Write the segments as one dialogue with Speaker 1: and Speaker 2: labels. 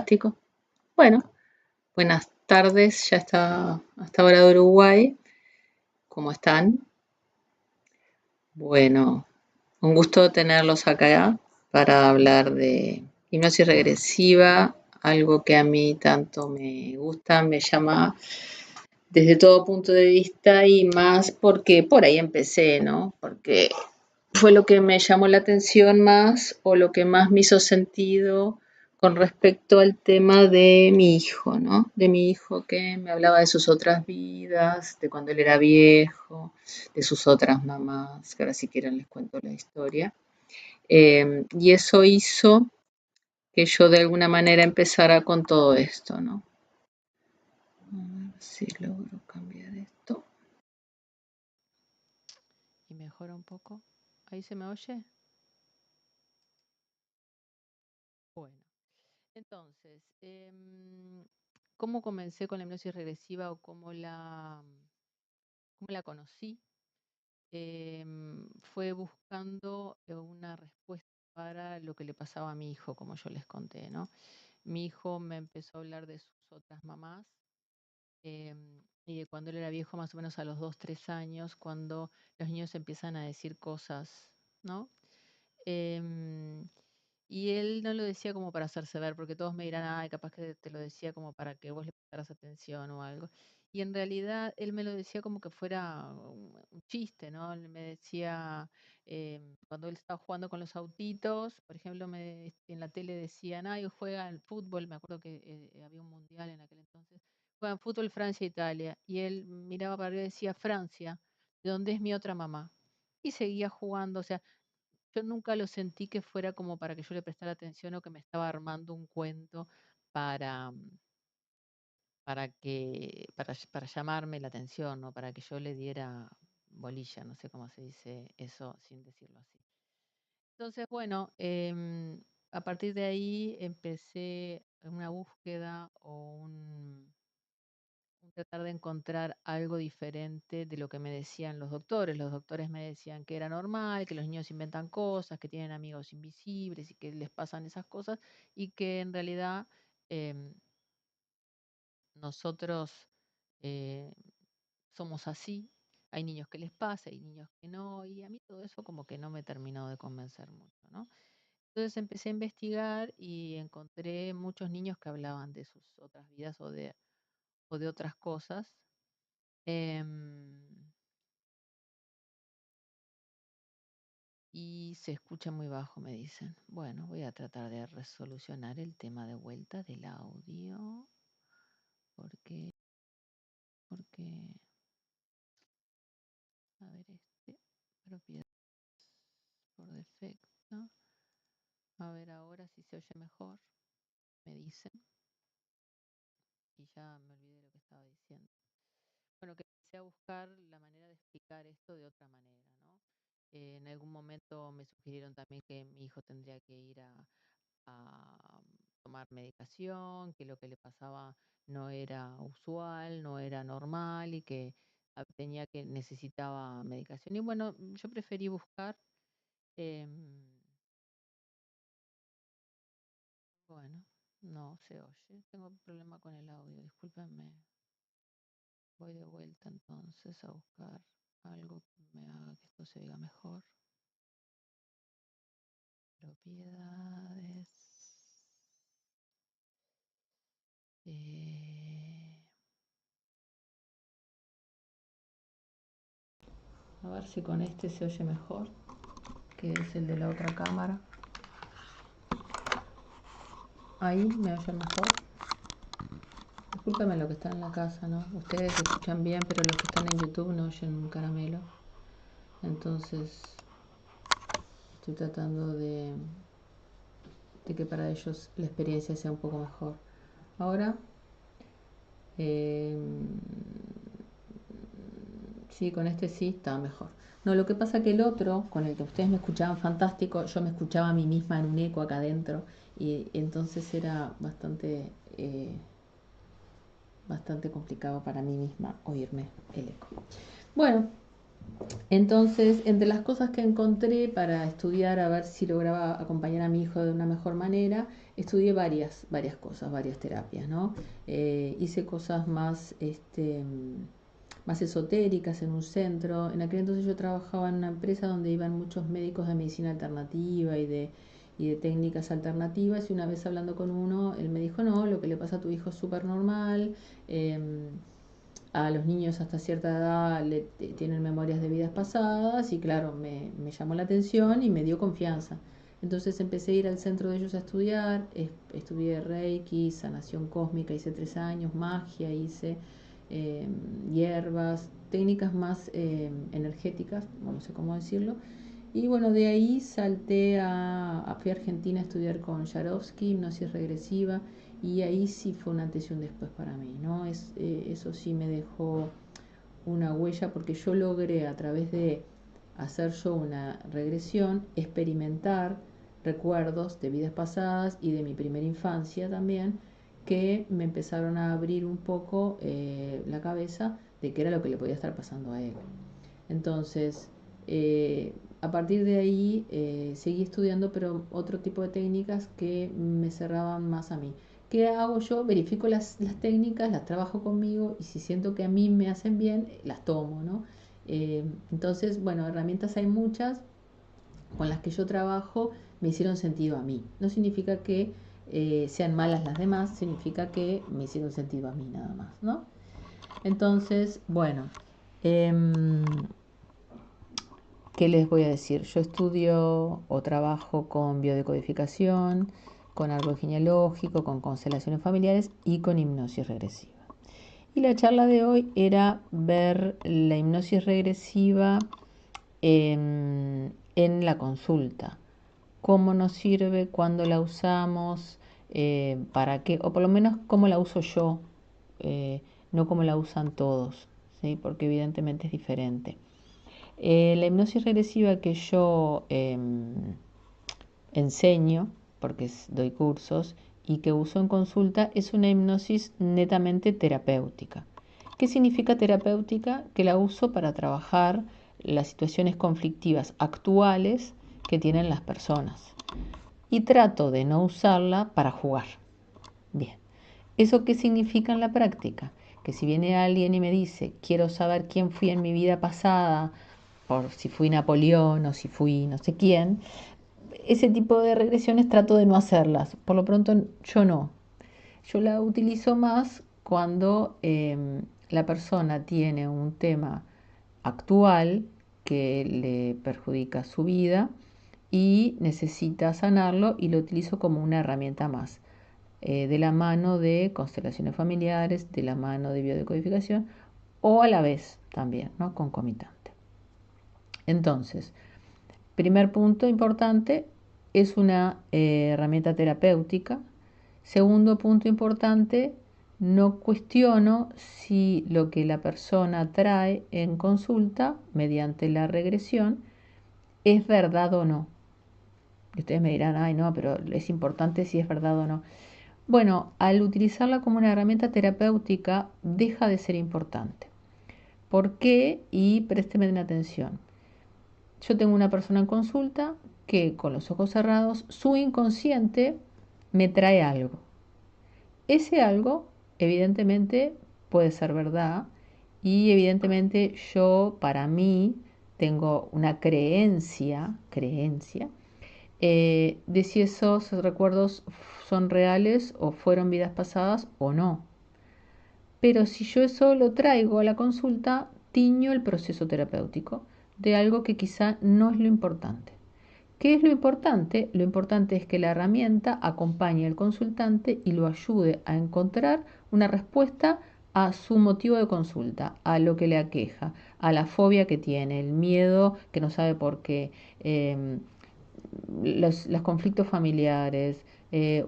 Speaker 1: fantástico. Bueno, buenas tardes, ya está hasta ahora de Uruguay. ¿Cómo están? Bueno, un gusto tenerlos acá para hablar de hipnosis regresiva, algo que a mí tanto me gusta, me llama desde todo punto de vista y más porque por ahí empecé, ¿no? Porque fue lo que me llamó la atención más o lo que más me hizo sentido con respecto al tema de mi hijo, ¿no? De mi hijo que me hablaba de sus otras vidas, de cuando él era viejo, de sus otras mamás, que ahora si quieren les cuento la historia. Y eso hizo que yo de alguna manera empezara con todo esto, ¿no? A ver si logro cambiar esto. Y mejora un poco. ¿Ahí se me oye? Bueno, entonces, ¿cómo comencé con la hipnosis regresiva o cómo la conocí? Fue buscando una respuesta para lo que le pasaba a mi hijo, como yo les conté, ¿no? Mi hijo me empezó a hablar de sus otras mamás y de cuando él era viejo, más o menos a los 2, 3 años, cuando los niños empiezan a decir cosas, ¿no? Em, y él no lo decía como para hacerse ver, porque todos me dirán, ay, capaz que te lo decía como para que vos le prestaras atención o algo. Y en realidad él me lo decía como que fuera un chiste, ¿no? Él me decía, cuando él estaba jugando con los autitos, por ejemplo, en la tele decían, ay, juega al fútbol, me acuerdo que había un mundial en aquel entonces, juegan fútbol Francia-Italia, y él miraba para arriba y decía, Francia, ¿de dónde es mi otra mamá? Y seguía jugando, o sea, yo nunca lo sentí que fuera como para que yo le prestara atención o que me estaba armando un cuento para, para llamarme la atención, ¿no? Para que yo le diera bolilla, no sé cómo se dice eso sin decirlo así. Entonces, bueno, a partir de ahí empecé una búsqueda o un tratar de encontrar algo diferente de lo que me decían los doctores. Los doctores me decían que era normal, que los niños inventan cosas, que tienen amigos invisibles y que les pasan esas cosas y que en realidad em, nosotros eh, somos así. Hay niños que les pasa, hay niños que no, y a mí todo eso como que no me terminó de convencer mucho, ¿no? Entonces empecé a investigar y encontré muchos niños que hablaban de sus otras vidas o de otras cosas. Em, Y se escucha muy bajo, me dicen. Bueno, voy a tratar de resolucionar el tema de vuelta del audio. Porque, porque, a ver, propiedades por defecto. A ver ahora si se oye mejor, me dicen. Y ya me olvidé lo que estaba diciendo. Bueno, que empecé a buscar la manera de explicar esto de otra manera, ¿no? En algún momento me sugirieron también que mi hijo tendría que ir a tomar medicación, que lo que le pasaba no era usual, no era normal y que necesitaba medicación. Y bueno, yo preferí buscar, em, bueno, no se oye, tengo un problema con el audio, discúlpenme. Voy de vuelta entonces a buscar algo que me haga que esto se oiga mejor. Propiedades. A ver si con este se oye mejor, que es el de la otra cámara. Ahí me oyen mejor. Discúlpame lo que está en la casa, ¿no? Ustedes escuchan bien, pero los que están en YouTube no oyen un caramelo. Entonces estoy tratando de que para ellos la experiencia sea un poco mejor. Ahora, sí, con este sí está mejor. No, lo que pasa que el otro, con el que ustedes me escuchaban fantástico, yo me escuchaba a mí misma en un eco acá adentro y entonces era bastante complicado para mí misma oírme el eco. Bueno, entonces, entre las cosas que encontré para estudiar a ver si lograba acompañar a mi hijo de una mejor manera, estudié varias cosas, varias terapias, ¿no? Hice cosas más, más esotéricas en un centro. En aquel entonces yo trabajaba en una empresa donde iban muchos médicos de medicina alternativa y de técnicas alternativas, y una vez hablando con uno, él me dijo, no, lo que le pasa a tu hijo es súper normal, a los niños hasta cierta edad tienen memorias de vidas pasadas, y claro, me llamó la atención y me dio confianza. Entonces empecé a ir al centro de ellos a estudiar, estudié Reiki, sanación cósmica, hice 3 años, magia, hice eh, hierbas, técnicas más energéticas, no sé cómo decirlo. Y bueno, de ahí salté fui a Argentina a estudiar con Jarovsky, hipnosis regresiva, y ahí sí fue un antes y un después para mí, ¿no? Eso sí me dejó una huella, porque yo logré, a través de hacer yo una regresión, experimentar recuerdos de vidas pasadas y de mi primera infancia también, que me empezaron a abrir un poco la cabeza de qué era lo que le podía estar pasando a él. Entonces, a partir de ahí seguí estudiando, pero otro tipo de técnicas que me cerraban más a mí. ¿Qué hago yo? Verifico las técnicas, las trabajo conmigo, y si siento que a mí me hacen bien, las tomo, ¿no? Entonces, bueno, herramientas hay muchas con las que yo trabajo, me hicieron sentido a mí. No significa que sean malas las demás, significa que me hicieron sentido a mí nada más, ¿no? Entonces, bueno, eh, ¿qué les voy a decir? Yo estudio o trabajo con biodecodificación, con árbol genealógico, con constelaciones familiares y con hipnosis regresiva. Y la charla de hoy era ver la hipnosis regresiva en la consulta. ¿Cómo nos sirve? ¿Cuándo la usamos? ¿Para qué? O por lo menos cómo la uso yo, no cómo la usan todos, ¿sí? Porque evidentemente es diferente. La hipnosis regresiva que yo enseño, porque doy cursos, y que uso en consulta, es una hipnosis netamente terapéutica. ¿Qué significa terapéutica? Que la uso para trabajar las situaciones conflictivas actuales que tienen las personas. Y trato de no usarla para jugar. Bien. ¿Eso qué significa en la práctica? Que si viene alguien y me dice, quiero saber quién fui en mi vida pasada, por si fui Napoleón o si fui no sé quién, ese tipo de regresiones trato de no hacerlas. Por lo pronto yo no. Yo la utilizo más cuando la persona tiene un tema actual que le perjudica su vida y necesita sanarlo, y lo utilizo como una herramienta más, de la mano de constelaciones familiares, de la mano de biodecodificación, o a la vez también, ¿no? Concomitante. Entonces, primer punto importante, es una herramienta terapéutica. Segundo punto importante, no cuestiono si lo que la persona trae en consulta mediante la regresión es verdad o no. Y ustedes me dirán, ay no, pero es importante si es verdad o no. Bueno, al utilizarla como una herramienta terapéutica deja de ser importante. ¿Por qué? Y présteme atención. Yo tengo una persona en consulta que, con los ojos cerrados, su inconsciente me trae algo. Ese algo, evidentemente, puede ser verdad, y evidentemente yo, para mí, tengo una creencia de si esos recuerdos son reales o fueron vidas pasadas o no. Pero si yo eso lo traigo a la consulta, tiño el proceso terapéutico de algo que quizá no es lo importante. ¿Qué es lo importante? Lo importante es que la herramienta acompañe al consultante y lo ayude a encontrar una respuesta a su motivo de consulta, a lo que le aqueja, a la fobia que tiene, el miedo que no sabe por qué, los conflictos familiares,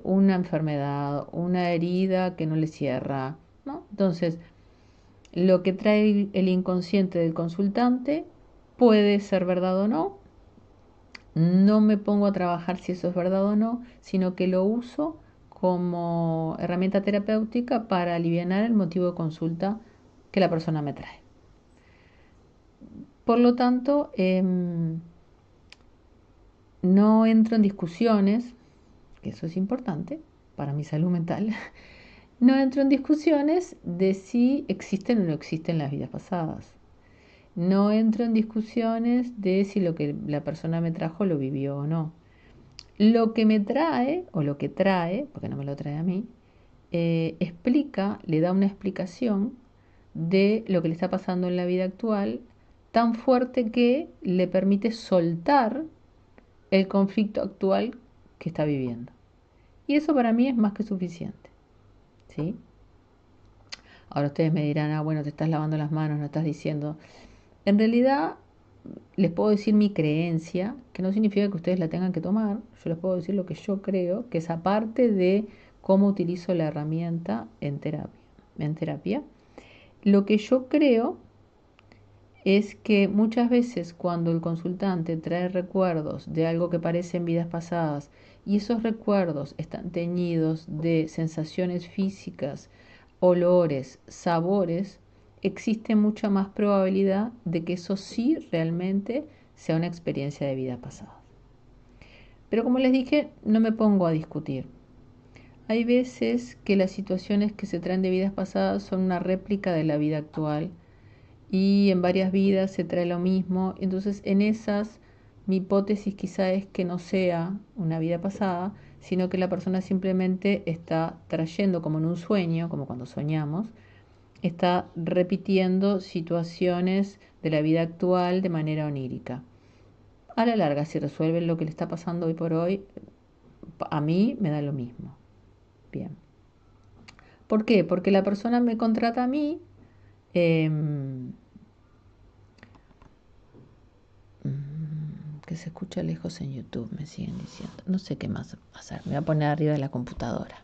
Speaker 1: una enfermedad, una herida que no le cierra, ¿no? Entonces, lo que trae el inconsciente del consultante puede ser verdad o no. No me pongo a trabajar si eso es verdad o no, sino que lo uso como herramienta terapéutica para aliviar el motivo de consulta que la persona me trae. Por lo tanto, no entro en discusiones que eso es importante para mi salud mental, no entro en discusiones de si existen o no existen las vidas pasadas. No entro en discusiones de si lo que la persona me trajo lo vivió o no. Lo que me trae, o lo que trae, porque no me lo trae a mí, le da una explicación de lo que le está pasando en la vida actual, tan fuerte que le permite soltar el conflicto actual que está viviendo. Y eso para mí es más que suficiente. ¿Sí? Ahora ustedes me dirán, bueno, te estás lavando las manos, no estás diciendo. En realidad, les puedo decir mi creencia, que no significa que ustedes la tengan que tomar. Yo les puedo decir lo que yo creo, que es aparte de cómo utilizo la herramienta en terapia. Lo que yo creo es que muchas veces cuando el consultante trae recuerdos de algo que parece en vidas pasadas y esos recuerdos están teñidos de sensaciones físicas, olores, sabores, existe mucha más probabilidad de que eso sí realmente sea una experiencia de vidas pasadas. Pero como les dije, no me pongo a discutir. Hay veces que las situaciones que se traen de vidas pasadas son una réplica de la vida actual y en varias vidas se trae lo mismo. Entonces, en esas, mi hipótesis quizá es que no sea una vida pasada, sino que la persona simplemente está trayendo, como en un sueño, como cuando soñamos, está repitiendo situaciones de la vida actual de manera onírica. A la larga, si resuelven lo que le está pasando hoy por hoy, a mí me da lo mismo. Bien. ¿Por qué? Porque la persona me contrata a mí. Eh, que se escucha lejos en YouTube, me siguen diciendo. No sé qué más hacer, me voy a poner arriba de la computadora.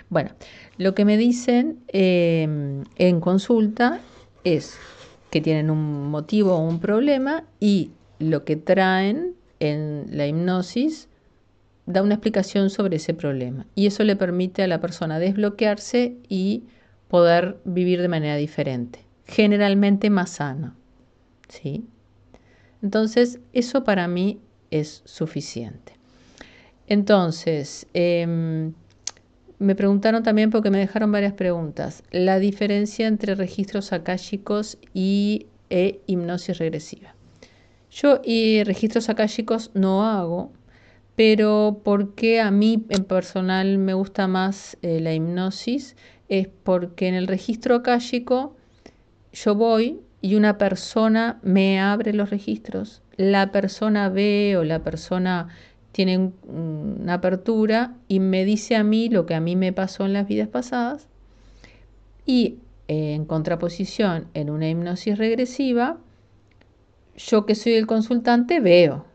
Speaker 1: Bueno, lo que me dicen en consulta es que tienen un motivo o un problema y lo que traen en la hipnosis da una explicación sobre ese problema. Y eso le permite a la persona desbloquearse y poder vivir de manera diferente, generalmente más sana. ¿Sí? Entonces, eso para mí es suficiente. Entonces, me preguntaron también, porque me dejaron varias preguntas, la diferencia entre registros akáshicos y hipnosis regresiva. Yo registros akáshicos no hago, pero porque a mí en personal me gusta más la hipnosis, es porque en el registro akáshico yo voy y una persona me abre los registros, la persona ve o la persona tiene una apertura y me dice a mí lo que a mí me pasó en las vidas pasadas y en contraposición en una hipnosis regresiva, yo que soy el consultante veo.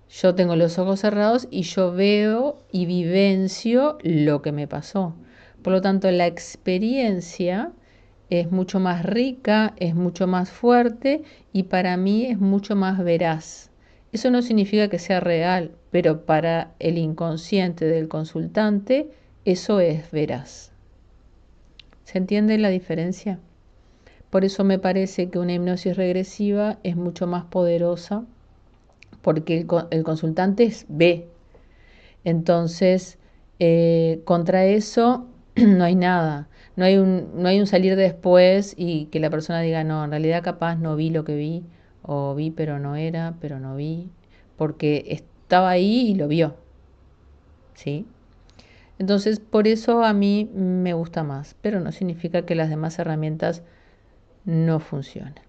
Speaker 1: Yo tengo los ojos cerrados y yo veo y vivencio lo que me pasó. Por lo tanto, la experiencia es mucho más rica, es mucho más fuerte y para mí es mucho más veraz. Eso no significa que sea real, pero para el inconsciente del consultante eso es veraz. ¿Se entiende la diferencia? Por eso me parece que una hipnosis regresiva es mucho más poderosa porque el consultante ve. Entonces, contra eso no hay nada. No hay un salir después y que la persona diga, no, en realidad capaz no vi lo que vi, o vi pero no era, pero no vi, porque estaba ahí y lo vio. ¿Sí? Entonces, por eso a mí me gusta más, pero no significa que las demás herramientas no funcionen.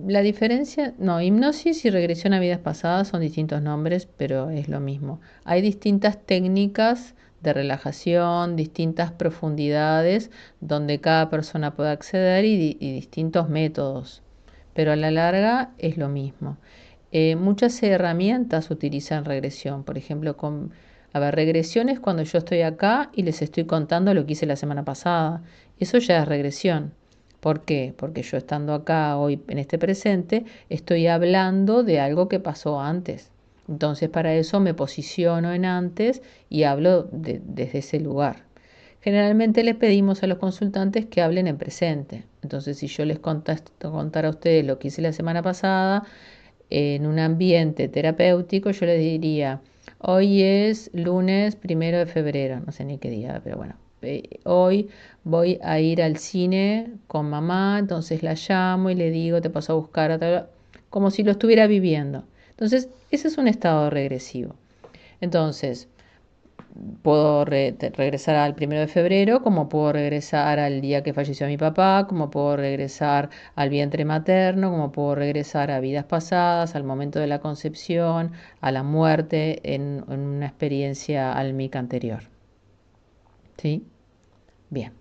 Speaker 1: La diferencia, no, hipnosis y regresión a vidas pasadas son distintos nombres, pero es lo mismo. Hay distintas técnicas de relajación, distintas profundidades donde cada persona puede acceder y distintos métodos, pero a la larga es lo mismo. Muchas herramientas utilizan regresión, por ejemplo, regresión es cuando yo estoy acá y les estoy contando lo que hice la semana pasada. Eso ya es regresión. ¿Por qué? Porque yo estando acá hoy en este presente estoy hablando de algo que pasó antes. Entonces para eso me posiciono en antes y hablo desde ese lugar. Generalmente les pedimos a los consultantes que hablen en presente. Entonces si yo les contara a ustedes lo que hice la semana pasada, en un ambiente terapéutico, yo les diría, hoy es lunes 1 de febrero, no sé ni qué día, pero bueno, hoy voy a ir al cine con mamá, entonces la llamo y le digo, te paso a buscar, como si lo estuviera viviendo. Entonces, ese es un estado regresivo. Entonces, puedo regresar al 1 de febrero, como puedo regresar al día que falleció mi papá, como puedo regresar al vientre materno, como puedo regresar a vidas pasadas, al momento de la concepción, a la muerte en una experiencia álmica anterior. ¿Sí? Bien.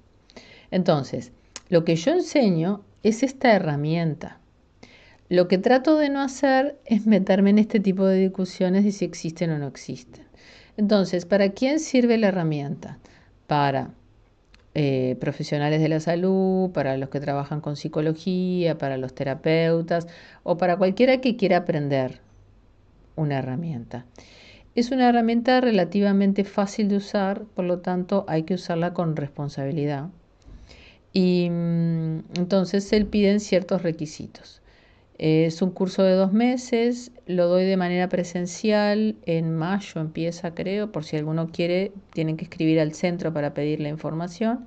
Speaker 1: Entonces, lo que yo enseño es esta herramienta. Lo que trato de no hacer es meterme en este tipo de discusiones de si existen o no existen. Entonces, ¿para quién sirve la herramienta? Para profesionales de la salud, para los que trabajan con psicología, para los terapeutas o para cualquiera que quiera aprender una herramienta. Es una herramienta relativamente fácil de usar, por lo tanto hay que usarla con responsabilidad. Y entonces se piden ciertos requisitos. Es un curso de 2 meses, lo doy de manera presencial, en mayo empieza creo, por si alguno quiere, tienen que escribir al centro para pedir la información.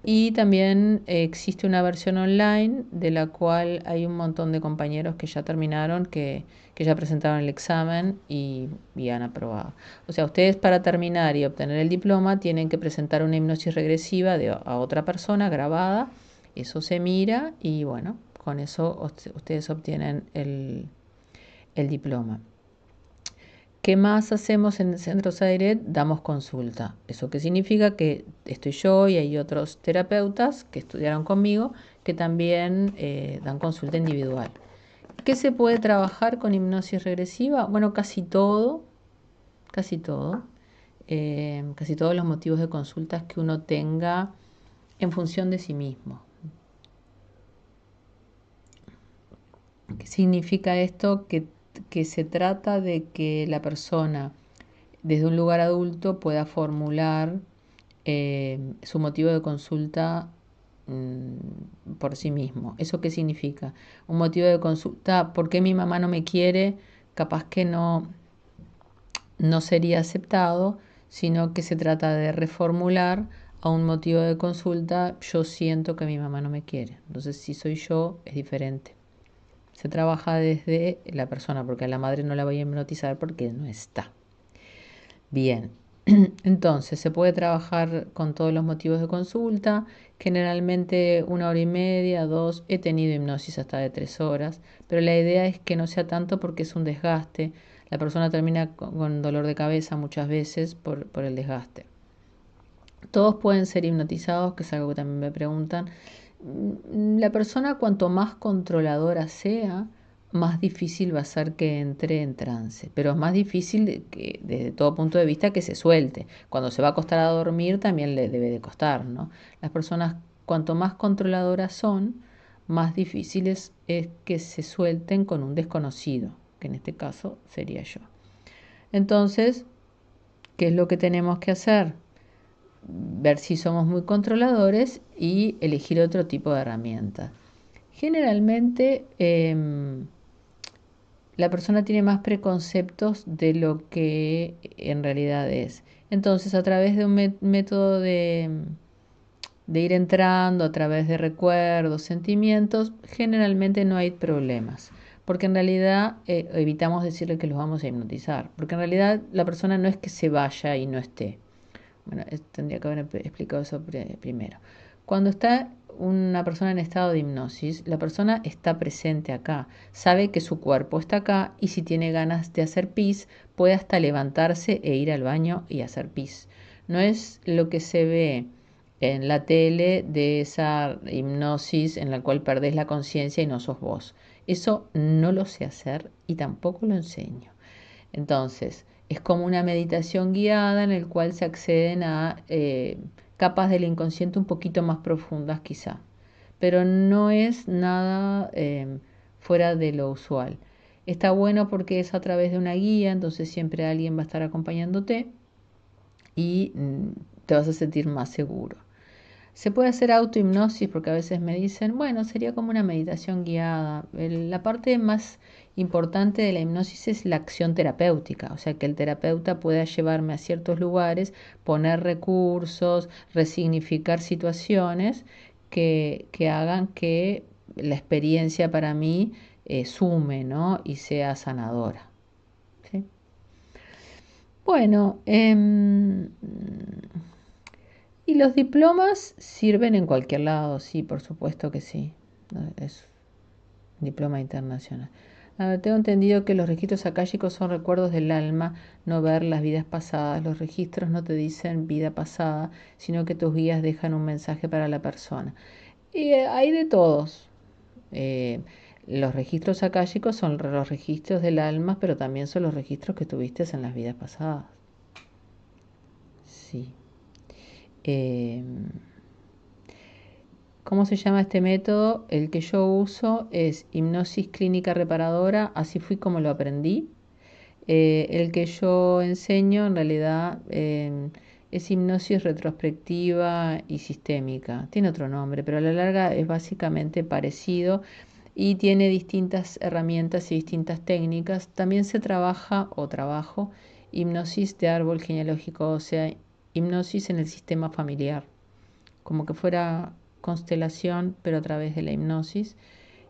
Speaker 1: Y también existe una versión online de la cual hay un montón de compañeros que ya terminaron, que ya presentaron el examen y han aprobado. O sea, ustedes para terminar y obtener el diploma tienen que presentar una hipnosis regresiva a otra persona grabada. Eso se mira y bueno, con eso ustedes obtienen el diploma. ¿Qué más hacemos en el Centro Sairet? Damos consulta. ¿Eso qué significa? Que estoy yo y hay otros terapeutas que estudiaron conmigo que también dan consulta individual. ¿Qué se puede trabajar con hipnosis regresiva? Bueno, casi todo, casi todo. Casi todos los motivos de consultas que uno tenga en función de sí mismo. ¿Qué significa esto? Que se trata de que la persona desde un lugar adulto pueda formular su motivo de consulta por sí mismo. ¿Eso qué significa? Un motivo de consulta, ¿por qué mi mamá no me quiere? Capaz que no sería aceptado, sino que se trata de reformular a un motivo de consulta, yo siento que mi mamá no me quiere. Entonces, si soy yo, es diferente. Se trabaja desde la persona, porque a la madre no la voy a hipnotizar porque no está. Bien, entonces se puede trabajar con todos los motivos de consulta, generalmente 1 hora y media, 2, he tenido hipnosis hasta de 3 horas, pero la idea es que no sea tanto porque es un desgaste, la persona termina con dolor de cabeza muchas veces por el desgaste. Todos pueden ser hipnotizados, que es algo que también me preguntan. La persona cuanto más controladora sea, más difícil va a ser que entre en trance, pero es más difícil que desde todo punto de vista que se suelte. Cuando se va a acostar a dormir también le debe de costar, ¿no? Las personas cuanto más controladoras son, más difíciles es que se suelten con un desconocido, que en este caso sería yo. Entonces, ¿qué es lo que tenemos que hacer? Ver si somos muy controladores y elegir otro tipo de herramientas. Generalmente la persona tiene más preconceptos de lo que en realidad es. Entonces, a través de un método de ir entrando, a través de recuerdos, sentimientos, generalmente no hay problemas. Porque en realidad evitamos decirle que los vamos a hipnotizar. Porque en realidad la persona no es que se vaya y no esté. Bueno, tendría que haber explicado eso primero. Cuando está una persona en estado de hipnosis, la persona está presente acá, sabe que su cuerpo está acá y si tiene ganas de hacer pis, puede hasta levantarse e ir al baño y hacer pis. No es lo que se ve en la tele de esa hipnosis en la cual perdés la conciencia y no sos vos. Eso no lo sé hacer y tampoco lo enseño. Entonces, es como una meditación guiada en el cual se acceden a capas del inconsciente un poquito más profundas quizá, pero no es nada fuera de lo usual. Está bueno porque es a través de una guía, entonces siempre alguien va a estar acompañándote y te vas a sentir más seguro. Se puede hacer autohipnosis porque a veces me dicen, bueno, sería como una meditación guiada. La parte más importante de la hipnosis es la acción terapéutica, o sea, que el terapeuta pueda llevarme a ciertos lugares, poner recursos, resignificar situaciones que hagan que la experiencia para mí sume, ¿no? Y sea sanadora. ¿Sí? Bueno, y los diplomas sirven en cualquier lado, sí, por supuesto que sí. No, es un diploma internacional. A ver, tengo entendido que los registros akáshicos son recuerdos del alma, no ver las vidas pasadas. Los registros no te dicen vida pasada, sino que tus guías dejan un mensaje para la persona. Y hay de todos. Eh, los registros akáshicos son los registros del alma, pero también son los registros que tuviste en las vidas pasadas. Sí. Eh, ¿Cómo se llama este método? El que yo uso es hipnosis clínica reparadora, así fui como lo aprendí. El que yo enseño en realidad es hipnosis retrospectiva y sistémica. Tiene otro nombre, pero a la larga es básicamente parecido y tiene distintas herramientas y distintas técnicas. También se trabaja o trabajo hipnosis de árbol genealógico, o sea, hipnosis en el sistema familiar, como que fuera constelación, pero a través de la hipnosis.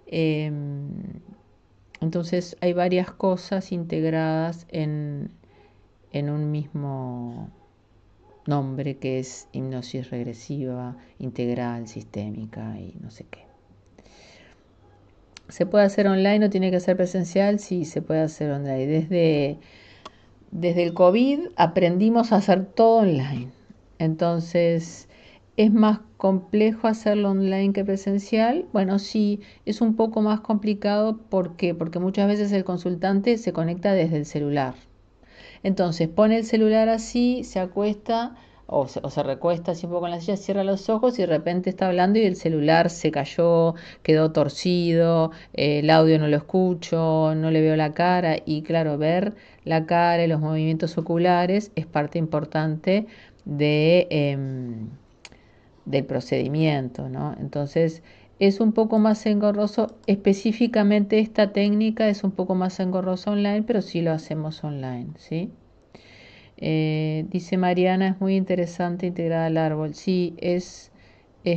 Speaker 1: Eh, entonces hay varias cosas integradas en un mismo nombre que es hipnosis regresiva, integral, sistémica y no sé qué. ¿Se puede hacer online o tiene que ser presencial? Sí, se puede hacer online. Desde el COVID aprendimos a hacer todo online. Entonces, ¿es más complejo hacerlo online que presencial? Bueno, sí, es un poco más complicado. ¿Por qué? Porque muchas veces el consultante se conecta desde el celular. Entonces pone el celular así, se acuesta o se recuesta así un poco en la silla, cierra los ojos y de repente está hablando y el celular se cayó, quedó torcido, el audio no lo escucho, no le veo la cara y claro, ver la cara y los movimientos oculares es parte importante del procedimiento, ¿no? Entonces es un poco más engorroso, específicamente esta técnica es un poco más engorrosa online, pero sí lo hacemos online, ¿sí? Dice Mariana, es muy interesante integrada al árbol. Sí, es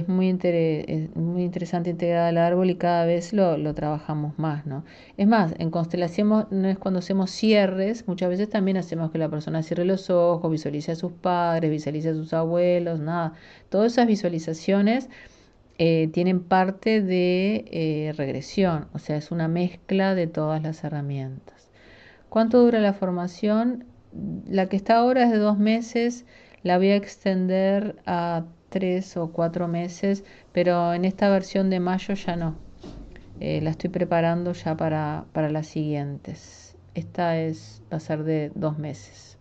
Speaker 1: muy interesante integrada al árbol y cada vez lo trabajamos más, ¿no? Es más, en constelación no es cuando hacemos cierres, muchas veces también hacemos que la persona cierre los ojos, visualice a sus padres, visualice a sus abuelos, nada. Todas esas visualizaciones tienen parte de regresión, o sea, es una mezcla de todas las herramientas. ¿Cuánto dura la formación? La que está ahora es de 2 meses, la voy a extender a 3 o 4 meses, pero en esta versión de mayo ya no. La estoy preparando ya para las siguientes. Va a ser de 2 meses.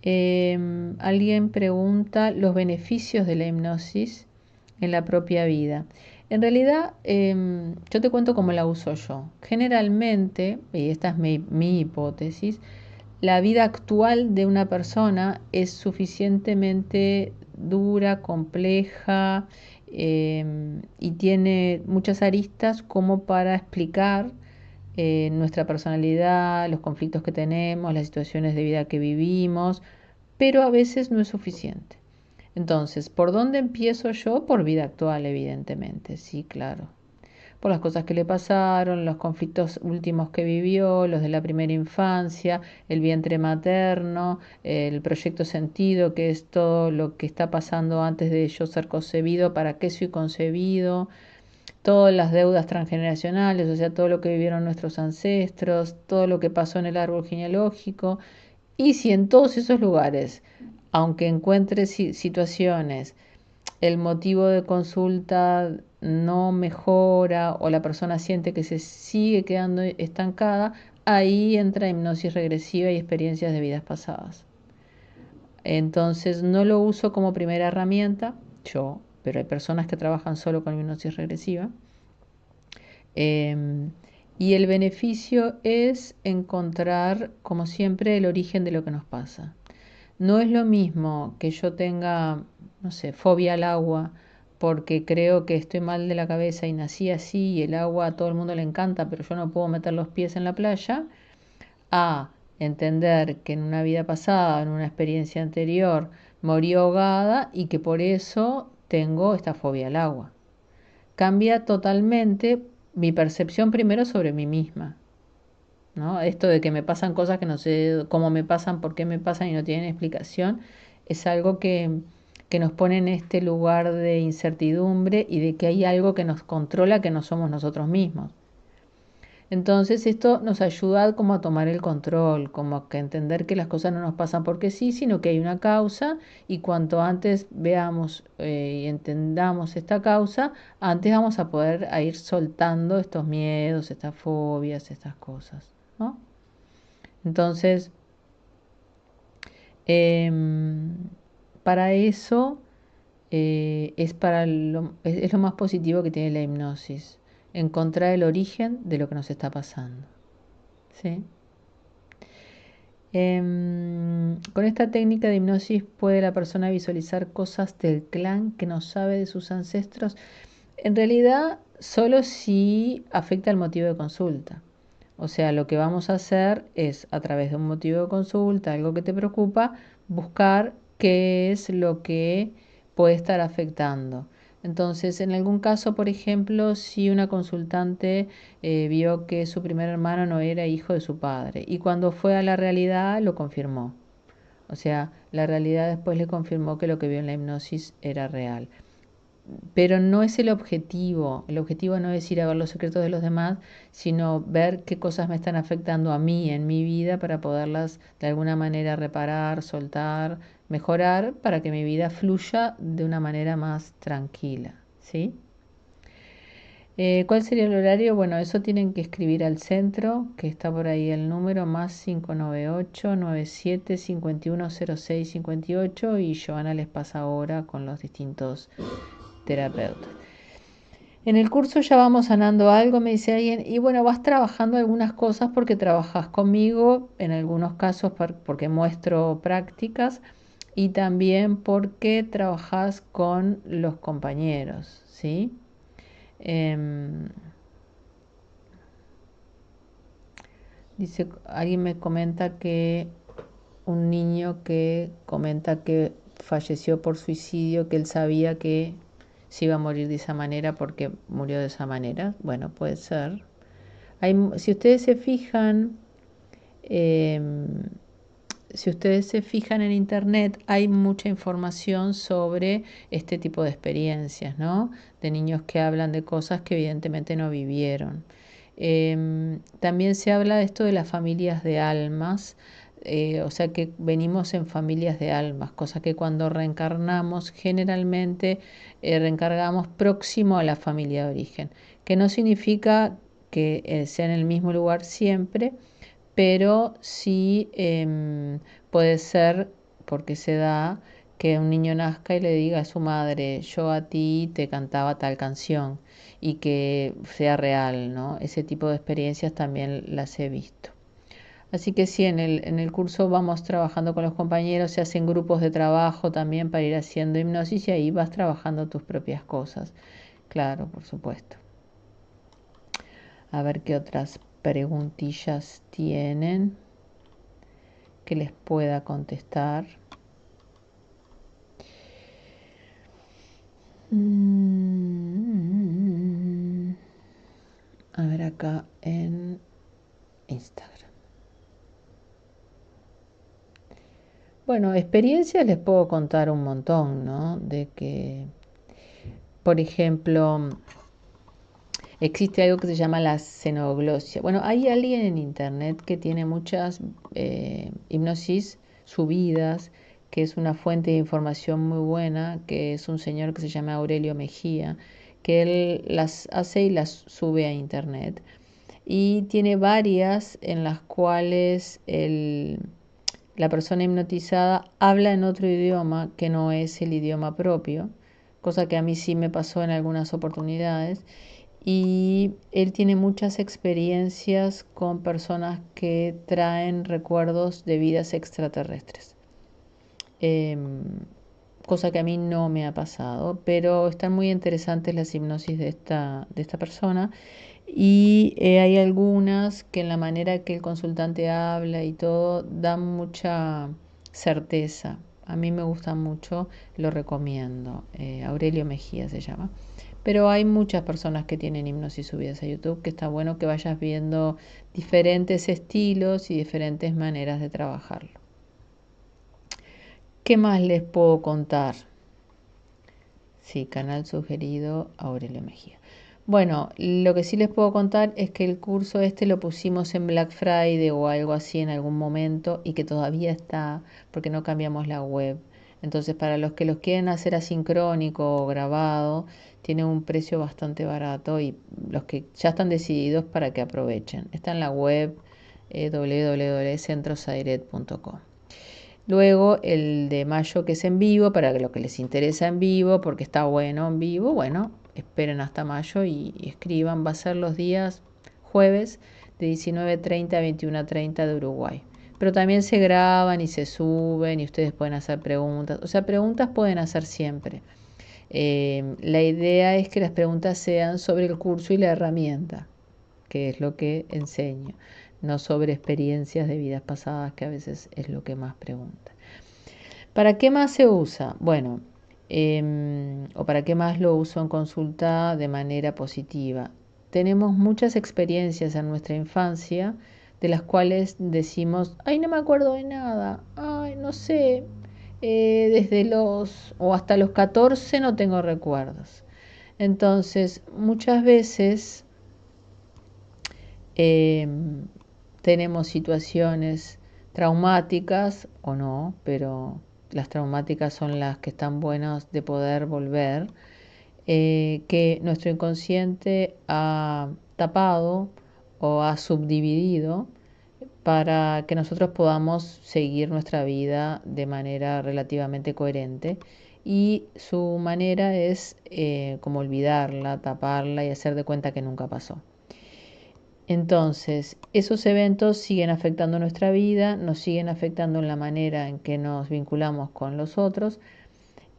Speaker 1: Alguien pregunta los beneficios de la hipnosis en la propia vida. En realidad, yo te cuento cómo la uso yo. Generalmente, y esta es mi hipótesis, la vida actual de una persona es suficientemente dura, compleja y tiene muchas aristas como para explicar nuestra personalidad, los conflictos que tenemos, las situaciones de vida que vivimos, pero a veces no es suficiente. Entonces, ¿por dónde empiezo yo? Por vida actual, evidentemente, sí, claro. Por las cosas que le pasaron, los conflictos últimos que vivió, los de la primera infancia, el vientre materno, el proyecto sentido, que es todo lo que está pasando antes de yo ser concebido, para qué soy concebido, todas las deudas transgeneracionales, o sea, todo lo que vivieron nuestros ancestros, todo lo que pasó en el árbol genealógico. Y si en todos esos lugares, aunque encuentre situaciones, el motivo de consulta no mejora o la persona siente que se sigue quedando estancada, ahí entra hipnosis regresiva y experiencias de vidas pasadas. Entonces no lo uso como primera herramienta, yo, pero hay personas que trabajan solo con hipnosis regresiva. Y el beneficio es encontrar, como siempre, el origen de lo que nos pasa. No es lo mismo que yo tenga, no sé, fobia al agua porque creo que estoy mal de la cabeza y nací así y el agua a todo el mundo le encanta, pero yo no puedo meter los pies en la playa, a entender que en una vida pasada, en una experiencia anterior, morí ahogada y que por eso tengo esta fobia al agua. Cambia totalmente mi percepción primero sobre mí misma, ¿no? Esto de que me pasan cosas que no sé cómo me pasan, por qué me pasan y no tienen explicación, es algo que nos pone en este lugar de incertidumbre y de que hay algo que nos controla que no somos nosotros mismos. Entonces esto nos ayuda como a tomar el control, como a que entender que las cosas no nos pasan porque sí, sino que hay una causa y cuanto antes veamos y entendamos esta causa, antes vamos a poder a ir soltando estos miedos, estas fobias, estas cosas, ¿no? Entonces, em, para eso es lo más positivo que tiene la hipnosis, encontrar el origen de lo que nos está pasando, ¿sí? Con esta técnica de hipnosis puede la persona visualizar cosas del clan que no sabe de sus ancestros. En realidad, solo si afecta el motivo de consulta. O sea, lo que vamos a hacer es, a través de un motivo de consulta, algo que te preocupa, buscar qué es lo que puede estar afectando. Entonces, en algún caso, por ejemplo, si una consultante vio que su primer hermano no era hijo de su padre y cuando fue a la realidad lo confirmó. O sea, la realidad después le confirmó que lo que vio en la hipnosis era real. Pero no es el objetivo no es ir a ver los secretos de los demás, sino ver qué cosas me están afectando a mí en mi vida para poderlas de alguna manera reparar, soltar, mejorar, para que mi vida fluya de una manera más tranquila, ¿sí? ¿Cuál sería el horario? Bueno, eso tienen que escribir al centro, que está por ahí el número más 598-97-5106-58 y Joana les pasa ahora con los distintos terapeutas. En el curso ya vamos sanando algo, me dice alguien, y bueno, vas trabajando algunas cosas porque trabajas conmigo, en algunos casos porque muestro prácticas y también porque trabajas con los compañeros, ¿sí? Em, Dice, alguien me comenta que un niño que comenta que falleció por suicidio, que él sabía que se iba a morir de esa manera porque murió de esa manera. Bueno, puede ser. Si ustedes se fijan, eh, si ustedes se fijan en internet, hay mucha información sobre este tipo de experiencias, ¿no? De niños que hablan de cosas que evidentemente no vivieron. También se habla de esto de las familias de almas, o sea que venimos en familias de almas, cosa que cuando reencarnamos generalmente reencargamos próximo a la familia de origen, que no significa que sea en el mismo lugar siempre, pero sí puede ser, porque se da, que un niño nazca y le diga a su madre, yo a ti te cantaba tal canción y que sea real, ¿no? Ese tipo de experiencias también las he visto. Así que sí, en el curso vamos trabajando con los compañeros, se hacen grupos de trabajo también para ir haciendo hipnosis y ahí vas trabajando tus propias cosas. Claro, por supuesto. A ver qué otras preguntillas tienen que les pueda contestar. A ver acá en Instagram. Bueno, experiencias les puedo contar un montón, ¿no? De que, por ejemplo, existe algo que se llama la xenoglosia. Bueno, hay alguien en internet que tiene muchas hipnosis subidas, que es una fuente de información muy buena, que es un señor que se llama Aurelio Mejía, que él las hace y las sube a internet. Y tiene varias en las cuales la persona hipnotizada habla en otro idioma que no es el idioma propio, cosa que a mí sí me pasó en algunas oportunidades. Y él tiene muchas experiencias con personas que traen recuerdos de vidas extraterrestres. em, cosa que a mí no me ha pasado, pero están muy interesantes las hipnosis de esta persona y hay algunas que en la manera que el consultante habla y todo dan mucha certeza. A mí me gusta mucho, lo recomiendo. Aurelio Mejía se llama. Pero hay muchas personas que tienen hipnosis subidas a YouTube, que está bueno que vayas viendo diferentes estilos y diferentes maneras de trabajarlo. ¿Qué más les puedo contar? Sí, canal sugerido Aurelio Mejía. Bueno, lo que sí les puedo contar es que el curso este lo pusimos en Black Friday o algo así en algún momento y que todavía está porque no cambiamos la web. Entonces, para los que los quieren hacer asincrónico o grabado, tiene un precio bastante barato y los que ya están decididos para que aprovechen. Está en la web www.centrosairet.com. Luego el de mayo que es en vivo, para lo que les interesa en vivo, porque está bueno en vivo, bueno, esperen hasta mayo y escriban. Va a ser los días jueves de 19:30 a 21:30 de Uruguay. Pero también se graban y se suben y ustedes pueden hacer preguntas. O sea, preguntas pueden hacer siempre. La idea es que las preguntas sean sobre el curso y la herramienta, que es lo que enseño, no sobre experiencias de vidas pasadas, que a veces es lo que más preguntan. ¿Para qué más se usa? Bueno, o para qué más lo uso en consulta de manera positiva. Tenemos muchas experiencias en nuestra infancia de las cuales decimos, ay, no me acuerdo de nada, ay, no sé, desde los o hasta los 14 no tengo recuerdos. Entonces, muchas veces tenemos situaciones traumáticas o no, pero las traumáticas son las que están buenas de poder volver, que nuestro inconsciente ha tapado o ha subdividido para que nosotros podamos seguir nuestra vida de manera relativamente coherente. Y su manera es como olvidarla, taparla y hacer de cuenta que nunca pasó. Entonces, esos eventos siguen afectando nuestra vida, nos siguen afectando en la manera en que nos vinculamos con los otros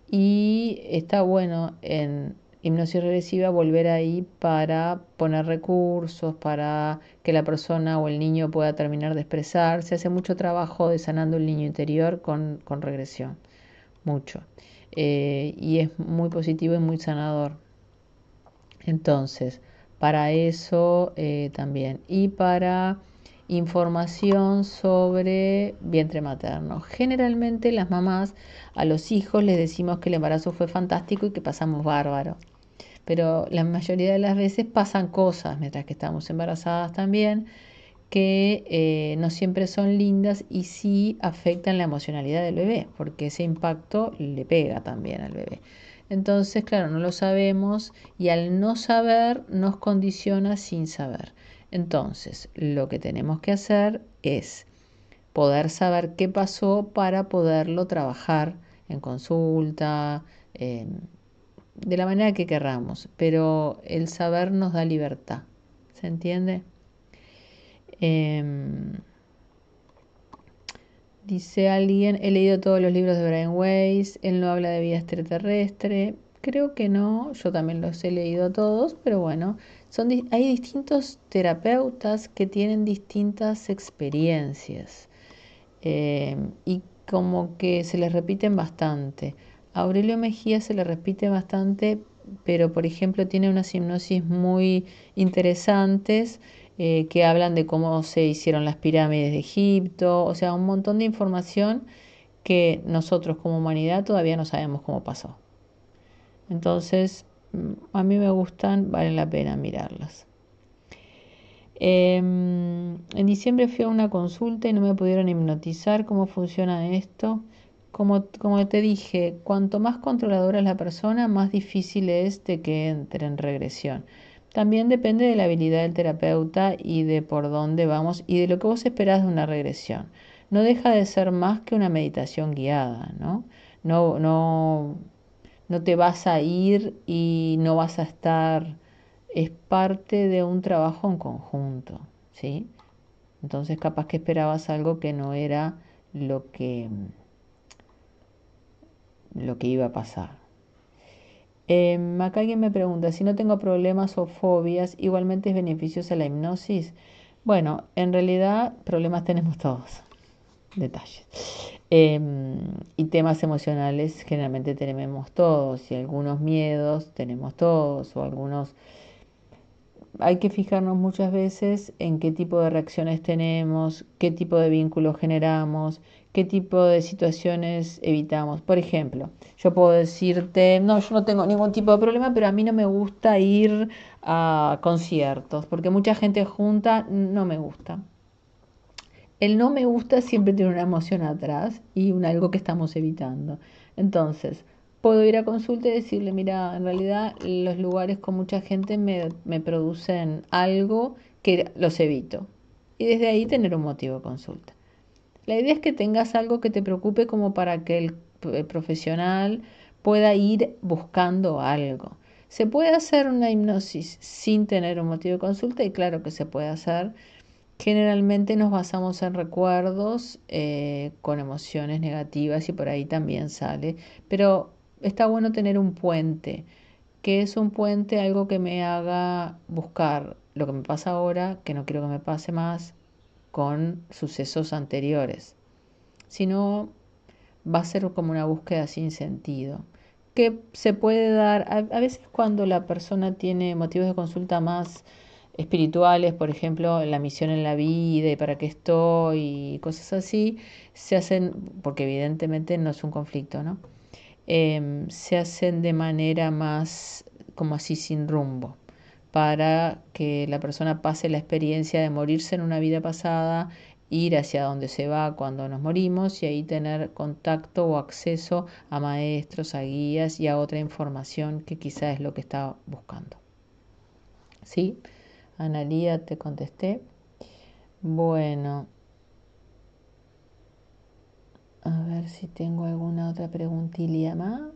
Speaker 1: y está bueno en hipnosis regresiva volver ahí para poner recursos, para que la persona o el niño pueda terminar de expresar. Se hace mucho trabajo de sanando el niño interior con regresión, mucho. Y es muy positivo y muy sanador. Entonces, para eso también. Y para información sobre vientre materno. Generalmente las mamás a los hijos les decimos que el embarazo fue fantástico y que pasamos bárbaro. Pero la mayoría de las veces pasan cosas mientras que estamos embarazadas también que no siempre son lindas y sí afectan la emocionalidad del bebé, porque ese impacto le pega también al bebé. Entonces, claro, no lo sabemos y al no saber nos condiciona sin saber. Entonces, lo que tenemos que hacer es poder saber qué pasó para poderlo trabajar en consulta, de la manera que querramos, pero el saber nos da libertad. ¿Se entiende? Em, Dice alguien, he leído todos los libros de Brian Weiss, él no habla de vida extraterrestre. Creo que no, yo también los he leído todos, pero bueno, hay distintos terapeutas que tienen distintas experiencias y como que se les repiten bastante. A Aurelio Mejía se le repite bastante, pero por ejemplo tiene unas hipnosis muy interesantes que hablan de cómo se hicieron las pirámides de Egipto, o sea, un montón de información que nosotros como humanidad todavía no sabemos cómo pasó. Entonces, a mí me gustan, vale la pena mirarlas. En diciembre fui a una consulta y no me pudieron hipnotizar. ¿Cómo funciona esto? Como te dije, cuanto más controladora es la persona, más difícil es de que entre en regresión. También depende de la habilidad del terapeuta y de por dónde vamos y de lo que vos esperás de una regresión. No deja de ser más que una meditación guiada, ¿no? No, no, no te vas a ir y no vas a estar, es parte de un trabajo en conjunto, ¿sí? Entonces capaz que esperabas algo que no era lo que, lo que iba a pasar. Acá alguien me pregunta, si no tengo problemas o fobias, ¿igualmente es beneficiosa la hipnosis? Bueno, en realidad problemas tenemos todos, detalles. Y temas emocionales generalmente tenemos todos, y algunos miedos tenemos todos, o algunos hay que fijarnos muchas veces en qué tipo de reacciones tenemos, qué tipo de vínculos generamos, qué tipo de situaciones evitamos. Por ejemplo, yo puedo decirte, no, yo no tengo ningún tipo de problema, pero a mí no me gusta ir a conciertos, porque mucha gente junta, no me gusta. El no me gusta siempre tiene una emoción atrás y un algo que estamos evitando. Entonces, puedo ir a consulta y decirle, mira, en realidad los lugares con mucha gente me producen algo que los evito. Y desde ahí tener un motivo de consulta. La idea es que tengas algo que te preocupe como para que el profesional pueda ir buscando algo. ¿Se puede hacer una hipnosis sin tener un motivo de consulta? Y claro que se puede hacer. Generalmente nos basamos en recuerdos con emociones negativas y por ahí también sale, pero está bueno tener un puente. ¿Qué es un puente? Algo que me haga buscar lo que me pasa ahora, que no quiero que me pase más, con sucesos anteriores. Si no, va a ser como una búsqueda sin sentido. Que se puede dar, a veces cuando la persona tiene motivos de consulta más espirituales, por ejemplo, la misión en la vida y para qué estoy y cosas así, se hacen, porque evidentemente no es un conflicto, ¿no? Se hacen de manera más como así sin rumbo, para que la persona pase la experiencia de morirse en una vida pasada, ir hacia donde se va cuando nos morimos y ahí tener contacto o acceso a maestros, a guías y a otra información que quizá es lo que está buscando. ¿Sí? Analía, te contesté. Bueno, a ver si tengo alguna otra preguntilla más.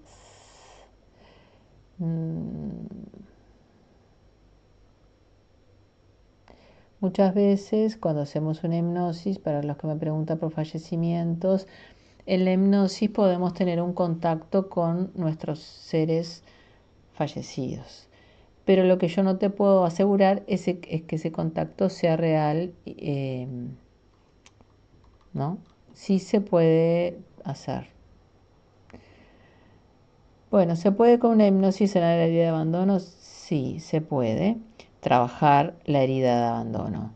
Speaker 1: Muchas veces cuando hacemos una hipnosis, para los que me preguntan por fallecimientos, en la hipnosis podemos tener un contacto con nuestros seres fallecidos. Pero lo que yo no te puedo asegurar es que ese contacto sea real, ¿no? Sí se puede hacer. Bueno, ¿se puede con una hipnosis sanar la herida de abandono? Sí, se puede trabajar la herida de abandono.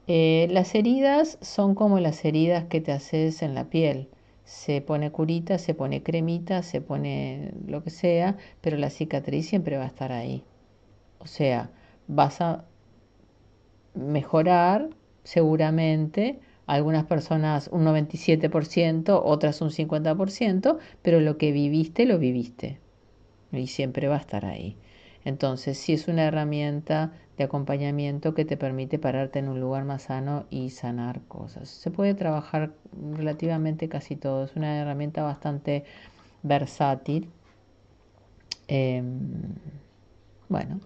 Speaker 1: Las heridas son como las heridas que te haces en la piel. Se pone curita, se pone cremita, se pone lo que sea, pero la cicatriz siempre va a estar ahí. O sea, vas a mejorar seguramente, algunas personas un 97%, otras un 50%, pero lo que viviste, lo viviste y siempre va a estar ahí. Entonces, sí es una herramienta de acompañamiento que te permite pararte en un lugar más sano y sanar cosas. Se puede trabajar relativamente casi todo, es una herramienta bastante versátil. Eh, bueno,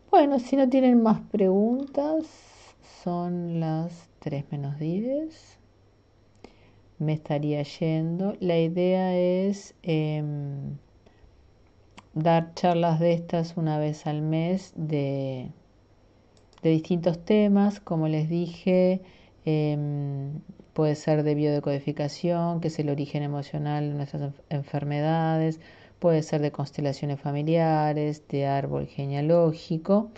Speaker 1: bueno, si no tienen más preguntas, son las 3 menos 10. Me estaría yendo. La idea es dar charlas de estas una vez al mes de distintos temas, como les dije, puede ser de biodecodificación, que es el origen emocional de nuestras enfermedades, puede ser de constelaciones familiares, de árbol genealógico.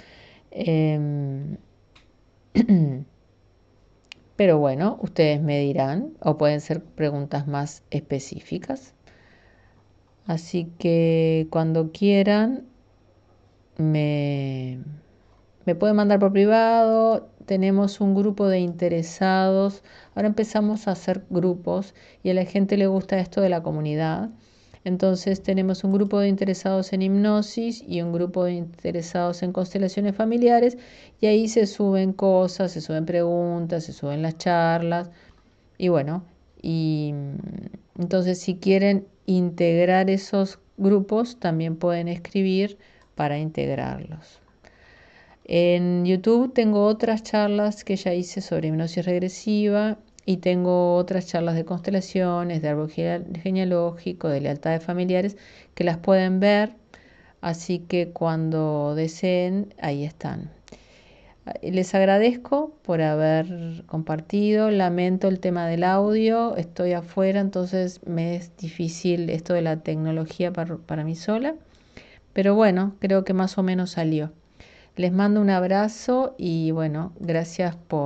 Speaker 1: Pero bueno, ustedes me dirán, o pueden ser preguntas más específicas. Así que cuando quieran, me, me pueden mandar por privado. Tenemos un grupo de interesados. Ahora empezamos a hacer grupos y a la gente le gusta esto de la comunidad. Entonces tenemos un grupo de interesados en hipnosis y un grupo de interesados en constelaciones familiares y ahí se suben cosas, se suben preguntas, se suben las charlas y bueno, y entonces si quieren integrar esos grupos también pueden escribir para integrarlos. En YouTube tengo otras charlas que ya hice sobre hipnosis regresiva y tengo otras charlas de constelaciones, de árbol genealógico, de lealtades familiares, que las pueden ver, así que cuando deseen, ahí están. Les agradezco por haber compartido, lamento el tema del audio, estoy afuera, entonces me es difícil esto de la tecnología para mí sola, pero bueno, creo que más o menos salió. Les mando un abrazo y bueno, gracias por